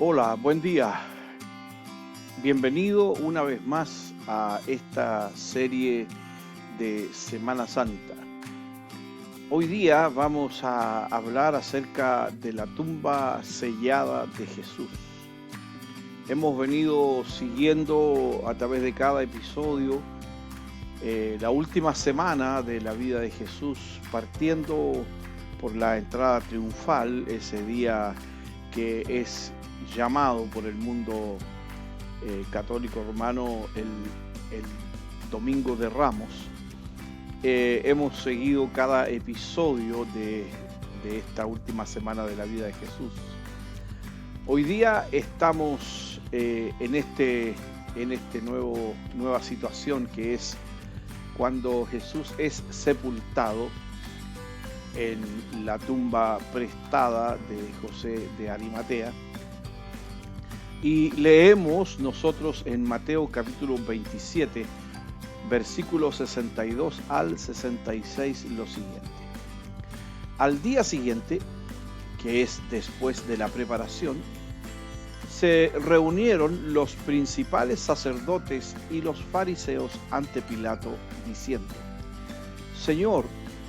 Hola, buen día. Bienvenido una vez más a esta serie de Semana Santa. Hoy día vamos a hablar acerca de la tumba sellada de Jesús. Hemos venido siguiendo a través de cada episodio la última semana de la vida de Jesús, partiendo por la entrada triunfal, ese día que es llamado por el mundo católico romano el Domingo de Ramos. Hemos seguido cada episodio de esta última semana de la vida de Jesús. Hoy día estamos en nueva situación, que es cuando Jesús es sepultado en la tumba prestada de José de Arimatea. Y leemos nosotros en Mateo capítulo 27, versículos 62 al 66 lo siguiente. Al día siguiente, que es después de la preparación, se reunieron los principales sacerdotes y los fariseos ante Pilato, diciendo: Señor,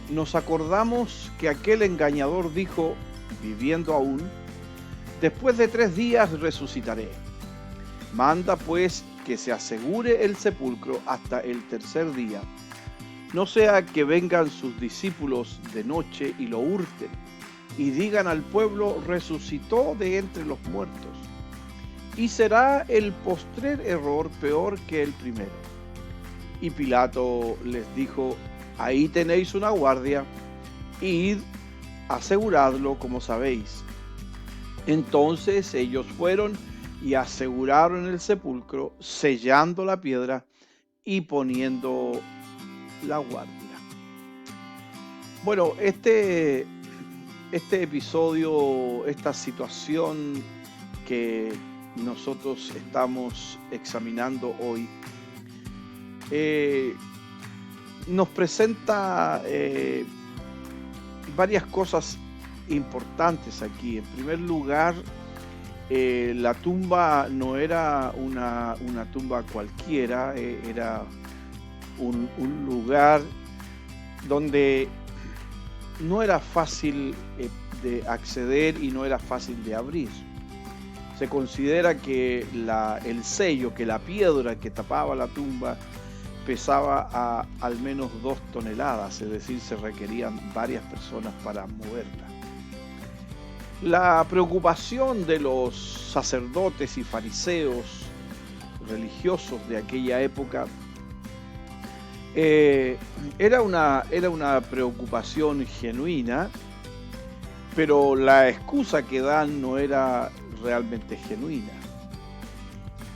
nos acordamos que aquel engañador dijo, viviendo aún: después de 3 días resucitaré. Manda pues que se asegure el sepulcro hasta el tercer día, no sea que vengan sus discípulos de noche y lo hurten, y digan al pueblo: resucitó de entre los muertos. Y será el postrer error peor que el primero. Y Pilato les dijo: ahí tenéis una guardia, id, aseguradlo como sabéis. Entonces ellos fueron y aseguraron el sepulcro, sellando la piedra y poniendo la guardia. Bueno, este episodio, esta situación que nosotros estamos examinando hoy, nos presenta varias cosas importantes aquí. En primer lugar, la tumba no era una tumba cualquiera, era un lugar donde no era fácil de acceder y no era fácil de abrir. Se considera que el sello, que la piedra que tapaba la tumba, pesaba al menos 2 toneladas, es decir, se requerían varias personas para moverla. La preocupación de los sacerdotes y fariseos religiosos de aquella época era una preocupación genuina, pero la excusa que dan no era realmente genuina.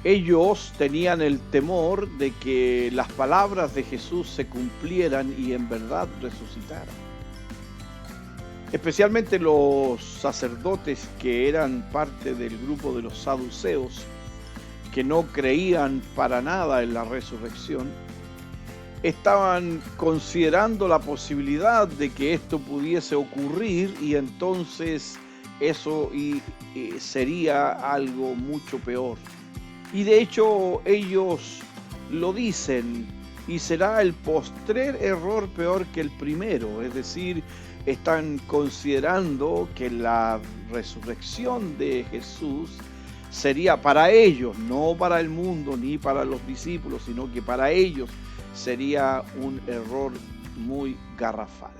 Ellos tenían el temor de que las palabras de Jesús se cumplieran y en verdad resucitaran. Especialmente los sacerdotes, que eran parte del grupo de los saduceos, que no creían para nada en la resurrección, estaban considerando la posibilidad de que esto pudiese ocurrir, y entonces eso sería algo mucho peor. Y de hecho ellos lo dicen: y será el postrer error peor que el primero. Es decir, están considerando que la resurrección de Jesús sería para ellos, no para el mundo ni para los discípulos, sino que para ellos sería un error muy garrafal.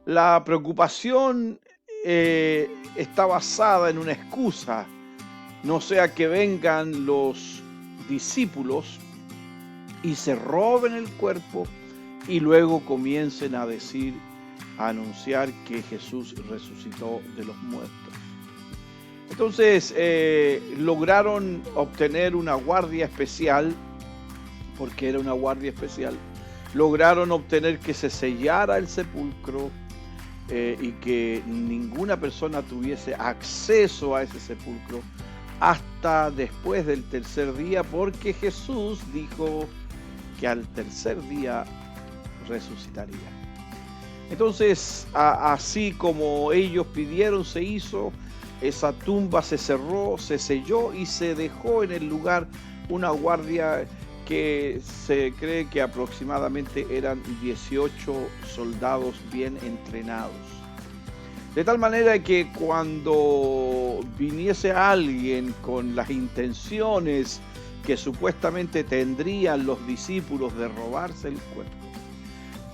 La preocupación está basada en una excusa: no sea que vengan los discípulos y se roben el cuerpo y luego comiencen a anunciar que Jesús resucitó de los muertos. Entonces lograron obtener una guardia especial, porque era una guardia especial. Lograron obtener que se sellara el sepulcro y que ninguna persona tuviese acceso a ese sepulcro hasta después del tercer día, porque Jesús dijo que al tercer día resucitaría. Entonces, así como ellos pidieron, se hizo. esa tumba se cerró, se selló y se dejó en el lugar una guardia que se cree que aproximadamente eran 18 soldados bien entrenados. De tal manera que cuando viniese alguien con las intenciones que supuestamente tendrían los discípulos de robarse el cuerpo,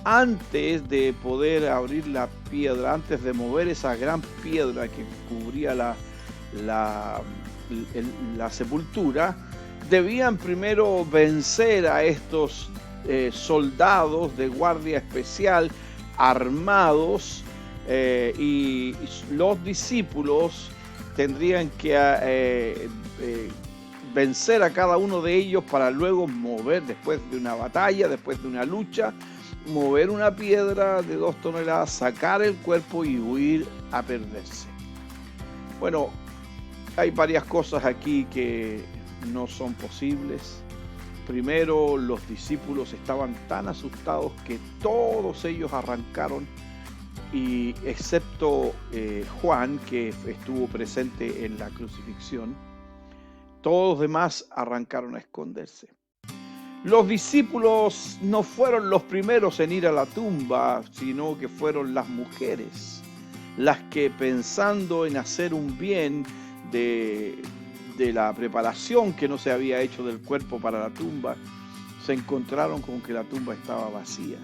antes de poder abrir la piedra, antes de mover esa gran piedra que cubría la sepultura, debían primero vencer a estos soldados de guardia especial armados, y los discípulos tendrían que vencer a cada uno de ellos para luego mover, después de una batalla, después de una lucha, mover una piedra de 2 toneladas, sacar el cuerpo y huir a perderse. Bueno, hay varias cosas aquí que no son posibles. Primero, los discípulos estaban tan asustados que todos ellos arrancaron, y excepto Juan, que estuvo presente en la crucifixión, todos los demás arrancaron a esconderse. Los discípulos no fueron los primeros en ir a la tumba, sino que fueron las mujeres, las que, pensando en hacer un bien de la preparación que no se había hecho del cuerpo para la tumba, se encontraron con que la tumba estaba vacía.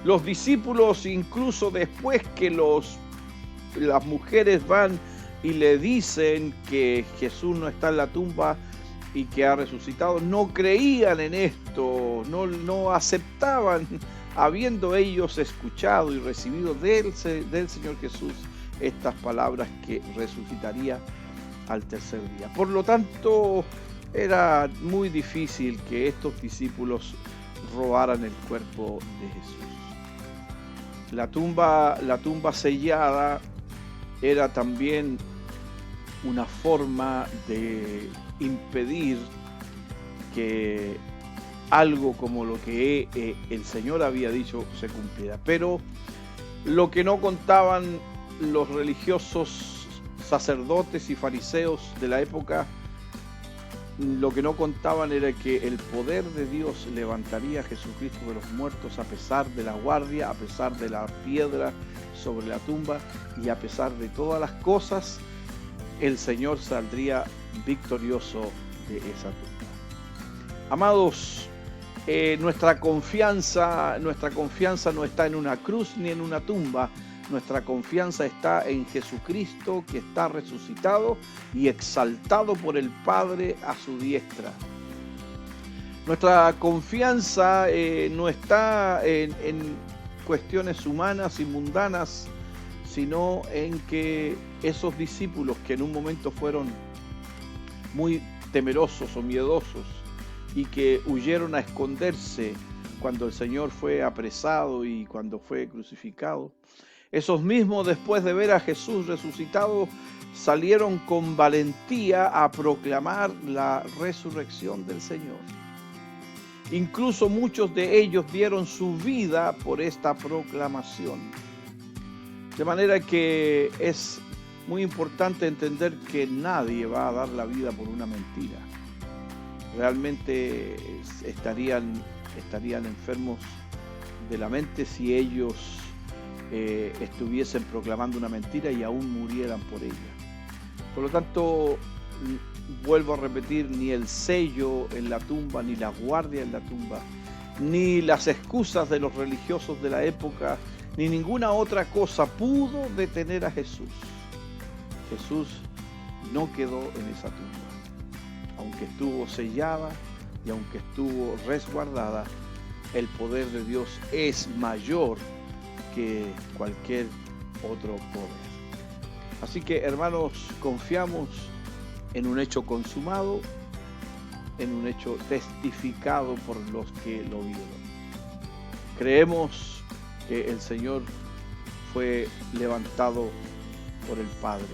Los discípulos, incluso después que las mujeres van y le dicen que Jesús no está en la tumba y que ha resucitado, no creían en esto, no aceptaban, habiendo ellos escuchado y recibido del Señor Jesús estas palabras, que resucitaría al tercer día. Por lo tanto, era muy difícil que estos discípulos robaran el cuerpo de Jesús. La tumba sellada era también una forma de impedir que algo como lo que el Señor había dicho se cumpliera. Pero lo que no contaban los religiosos, sacerdotes y fariseos de la época, lo que no contaban era que el poder de Dios levantaría a Jesucristo de los muertos, a pesar de la guardia, a pesar de la piedra sobre la tumba, y a pesar de todas las cosas, el Señor saldría victorioso de esa tumba. Amados, nuestra confianza no está en una cruz ni en una tumba. Nuestra confianza está en Jesucristo, que está resucitado y exaltado por el Padre a su diestra. Nuestra confianza no está en cuestiones humanas y mundanas, sino en que esos discípulos que en un momento fueron muy temerosos o miedosos y que huyeron a esconderse cuando el Señor fue apresado y cuando fue crucificado, esos mismos, después de ver a Jesús resucitado, salieron con valentía a proclamar la resurrección del Señor. Incluso muchos de ellos dieron su vida por esta proclamación. De manera que es muy importante entender que nadie va a dar la vida por una mentira. Realmente estarían enfermos de la mente si ellos estuviesen proclamando una mentira y aún murieran por ella. Por lo tanto, vuelvo a repetir, ni el sello en la tumba, ni la guardia en la tumba, ni las excusas de los religiosos de la época, ni ninguna otra cosa pudo detener a Jesús. Jesús no quedó en esa tumba. Aunque estuvo sellada y aunque estuvo resguardada, el poder de Dios es mayor que cualquier otro poder. Así que, hermanos, confiamos en un hecho consumado, en un hecho testificado por los que lo vieron. Creemos que el Señor fue levantado por el Padre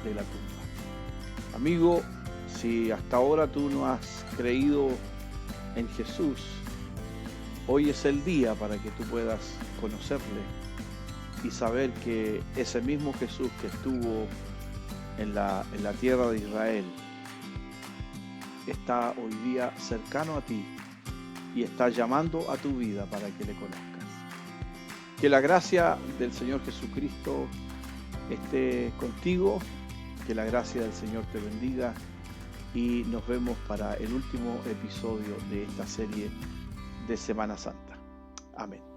de la tumba. Amigo, si hasta ahora tú no has creído en Jesús, hoy es el día para que tú puedas conocerle y saber que ese mismo Jesús que estuvo en la tierra de Israel está hoy día cercano a ti y está llamando a tu vida para que le conozcas. Que la gracia del Señor Jesucristo esté contigo, que la gracia del Señor te bendiga y nos vemos para el último episodio de esta serie de Semana Santa. Amén.